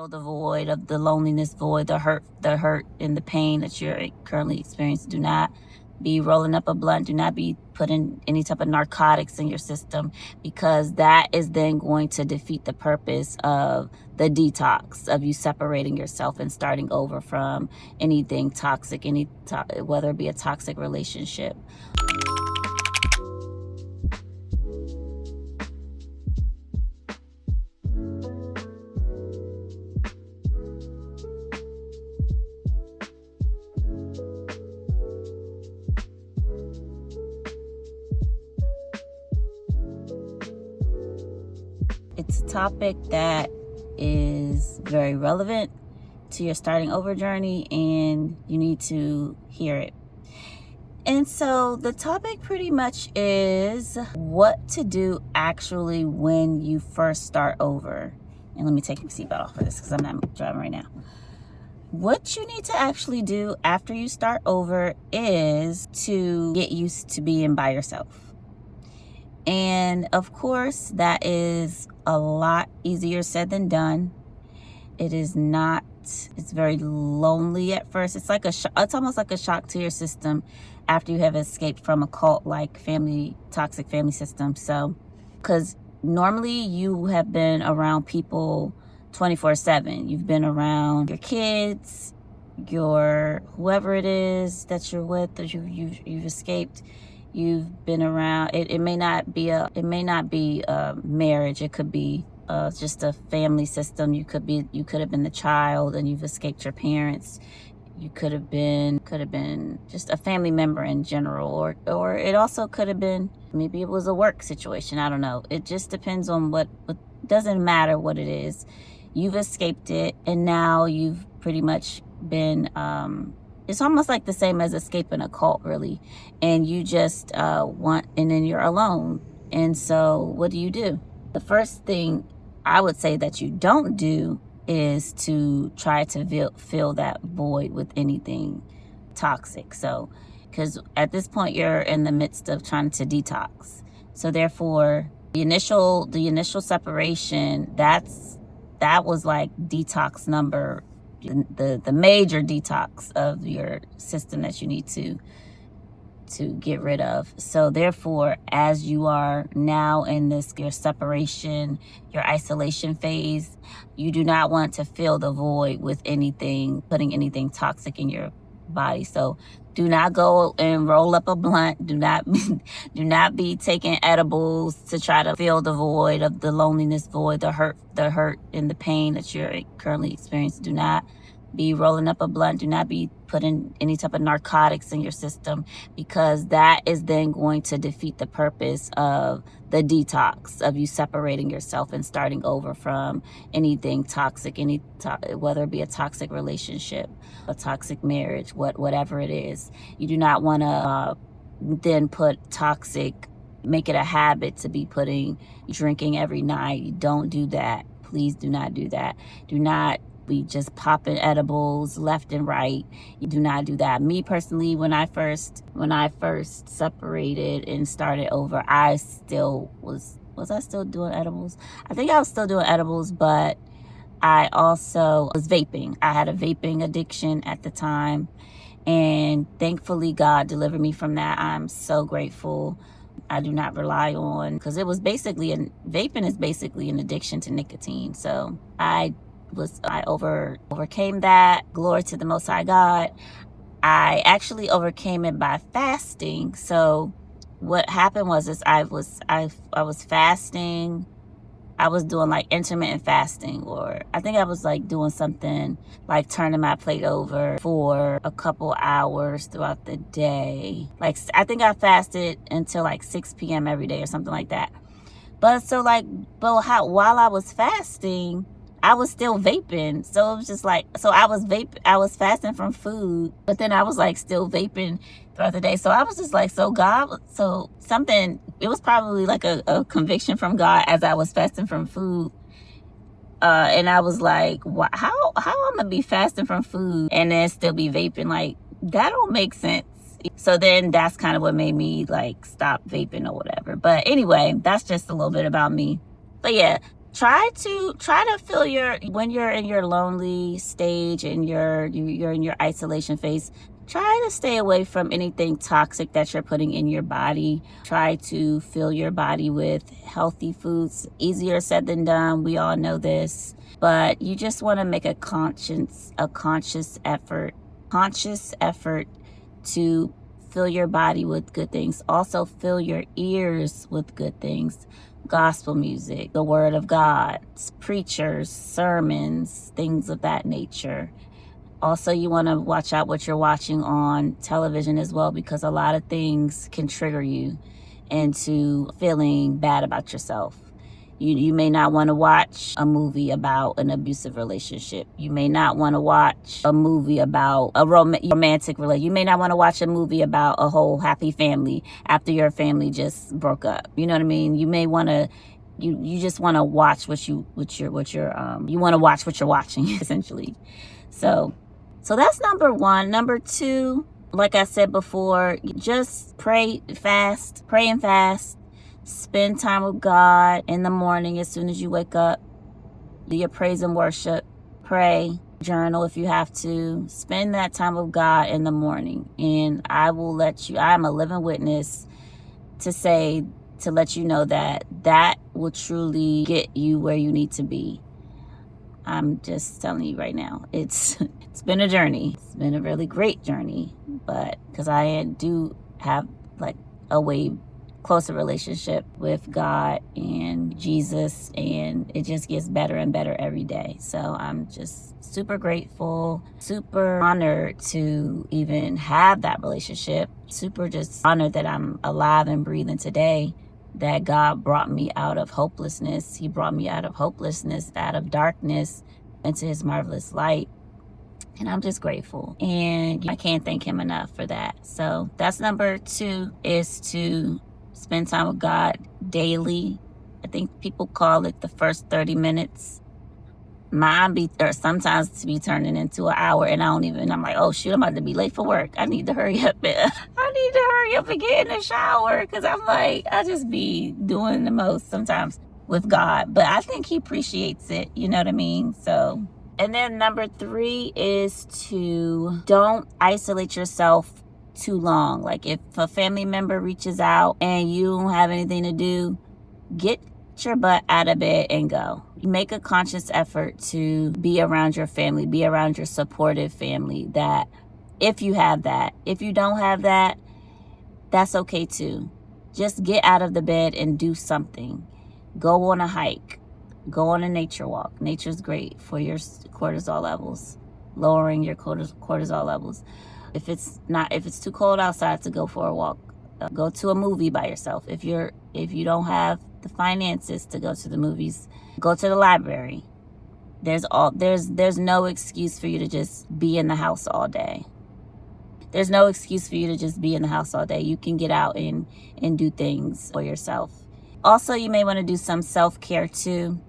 fill the void of the loneliness void, the hurt and the pain that you're currently experiencing. Do not be rolling up a blunt. Do not be putting any type of narcotics in your system, because that is then going to defeat the purpose of the detox, of you separating yourself and starting over from anything toxic, whether it be a toxic relationship. It's a topic that is very relevant to your starting over journey, and you need to hear it. And so the topic pretty much is what to do actually when you first start over. And let me take my seatbelt off for this because I'm not driving right now. What you need to actually do after you start over is to get used to being by yourself. And of course, that is a lot easier said than done. It is not, it's very lonely at first. It's like it's almost like a shock to your system after you have escaped from a cult like toxic family system. So, because normally you have been around people 24/7. You've been around your kids, your whoever it is that you're with, that you've escaped. You've been around. It may not be a marriage. It could be just a family system. You could have been the child and you've escaped your parents. You could have been just a family member in general, or it also could have been, maybe it was a work situation. I don't know. It just depends on what doesn't matter what it is. You've escaped it, and now you've pretty much been it's almost like the same as escaping a cult, really. And you just and then you're alone. And so what do? The first thing I would say that you don't do is to try to fill that void with anything toxic. So, because at this point you're in the midst of trying to detox. So therefore, the initial separation, that was like detox number, the major detox of your system that you need to get rid of. So therefore, as you are now in your separation, your isolation phase, you do not want to fill the void with putting anything toxic in your body. So do not go and roll up a blunt. Do not be taking edibles to try to fill the void of the loneliness void, the hurt and the pain that you're currently experiencing. Do not be rolling up a blunt. Do not be putting any type of narcotics in your system, because that is then going to defeat the purpose of the detox, of you separating yourself and starting over from anything toxic, whether it be a toxic relationship, a toxic marriage, whatever it is. You do not want to then put toxic, make it a habit to be drinking every night. You don't do that. Please do not do that. Do not be just popping edibles left and right. You do not do that. Me personally, when I first separated and started over, I still was I still doing edibles? I think I was still doing edibles, but I also was vaping. I had a vaping addiction at the time, and thankfully God delivered me from that. I'm so grateful. I do not rely on, because it was vaping is basically an addiction to nicotine. So I overcame that. Glory to the Most High God. I actually overcame it by fasting. So what happened was I was fasting. I was doing like intermittent fasting, or I think I was like doing something like turning my plate over for a couple hours throughout the day. Like, I think I fasted until like 6 p.m. every day or something like that. While I was fasting, I was still vaping. So it was just like, I was fasting from food, but then I was like still vaping throughout the day. So I was just like, it was probably like a conviction from God as I was fasting from food. And I was like, how I'm gonna be fasting from food and then still be vaping? Like, that don't make sense. So then that's kind of what made me like stop vaping or whatever. But anyway, that's just a little bit about me. But yeah, try to feel when you're in your lonely stage and you're in your isolation phase. Try to stay away from anything toxic that you're putting in your body. Try to fill your body with healthy foods. Easier said than done. We all know this, but you just want to make a conscious effort to fill your body with good things. Also fill your ears with good things. Gospel music, the word of God, preachers, sermons, things of that nature. Also, you want to watch out what you're watching on television as well, because a lot of things can trigger you into feeling bad about yourself. You may not want to watch a movie about an abusive relationship. You may not want to watch a movie about a romantic relationship. You may not want to watch a movie about a whole happy family after your family just broke up. You know what I mean? You may want to, you just want to watch you want to watch what you're watching, essentially. So that's number one. Number two, like I said before, just pray and fast. Spend time with God in the morning as soon as you wake up. Do your praise and worship. Pray. Journal if you have to. Spend that time with God in the morning. And I am a living witness to let you know that will truly get you where you need to be. I'm just telling you right now, it's been a journey. It's been a really great journey, but because I do have like a way closer relationship with God and Jesus, and it just gets better and better every day. So I'm just super grateful, super honored to even have that relationship, super just honored that I'm alive and breathing today, that God brought me out of hopelessness. He brought me out of hopelessness, out of darkness, into his marvelous light. And I'm just grateful. And I can't thank him enough for that. So that's number two, is to spend time with God daily. I think people call it the first 30 minutes. Mine sometimes to be turning into an hour, and I'm like, oh shoot, I'm about to be late for work. I need to hurry up and get in the shower, because I'm like, I just be doing the most sometimes with God. But I think he appreciates it, you know what I mean? So, and then number three is to don't isolate yourself too long. Like if a family member reaches out and you don't have anything to do, get your butt out of bed and go. Make a conscious effort to be around your family, be around your supportive family. That if you have that, if you don't have that, that's okay too. Just get out of the bed and do something. Go on a hike, go on a nature walk. Nature's great for your cortisol levels, lowering your cortisol levels. If it's too cold outside to go for a walk, go to a movie by yourself. If you don't have the finances to go to the movies, go to the library. There's no excuse for you to just be in the house all day. There's no excuse for you to just be in the house all day. You can get out and do things for yourself. Also, you may want to do some self-care too.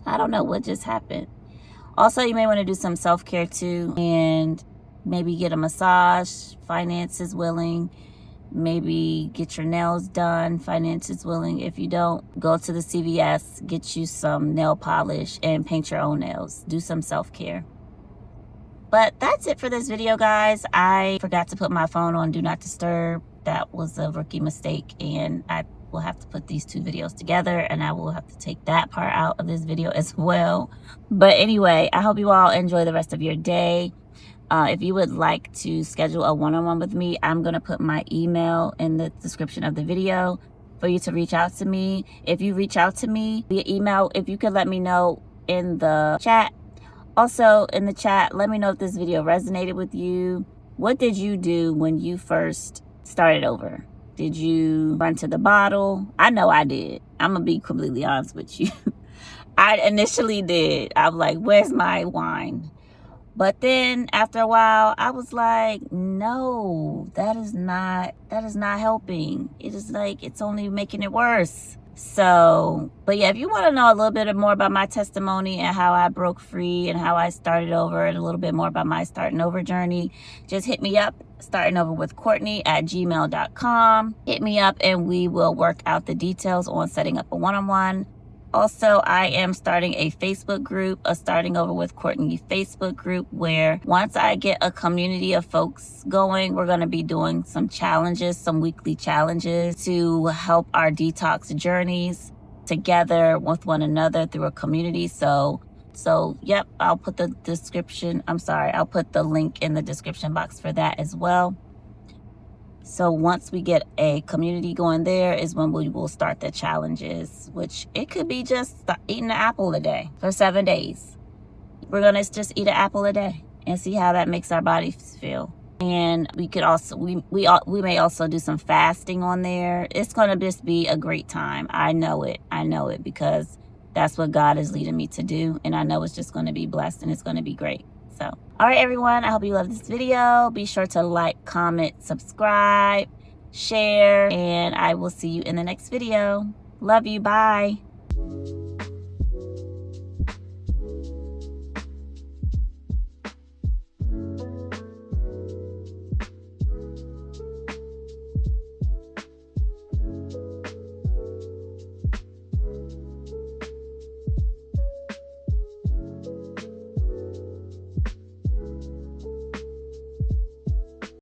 I don't know what just happened. Also, you may want to do some self-care too, and maybe get a massage, finances willing. Maybe get your nails done, finances willing. If you don't, go to the CVS, get you some nail polish and paint your own nails. Do some self-care. But that's it for this video, guys. I forgot to put my phone on Do Not Disturb. That was a rookie mistake, and I will have to put these two videos together, and I will have to take that part out of this video as well. But anyway, I hope you all enjoy the rest of your day. If you would like to schedule a one-on-one with me, I'm going to put my email in the description of the video for you to reach out to me. If you reach out to me via email, if you could let me know in the chat. Also, in the chat, let me know if this video resonated with you. What did you do when you first started over? Did you run to the bottle? I know I did. I'm going to be completely honest with you. I initially did. I was like, where's my wine? But then after a while, I was like, no, that is not helping. It is like, it's only making it worse. So, but yeah, if you want to know a little bit more about my testimony and how I broke free and how I started over, and a little bit more about my starting over journey, just hit me up, startingoverwithcourtney@gmail.com. Hit me up and we will work out the details on setting up a one-on-one. Also, I am starting a Facebook group, a Starting Over with Courtney Facebook group, where once I get a community of folks going, we're going to be doing some challenges, some weekly challenges to help our detox journeys together with one another through a community. So yep, I'll put the link in the description box for that as well. So once we get a community going, there is when we will start the challenges, which it could be just eating an apple a day for 7 days. We're going to just eat an apple a day and see how that makes our bodies feel. And we could also, we may also do some fasting on there. It's going to just be a great time. I know it because that's what God is leading me to do. And I know it's just going to be blessed and it's going to be great. So, all right, everyone, I hope you love this video. Be sure to like, comment, subscribe, share, and I will see you in the next video. Love you. Bye.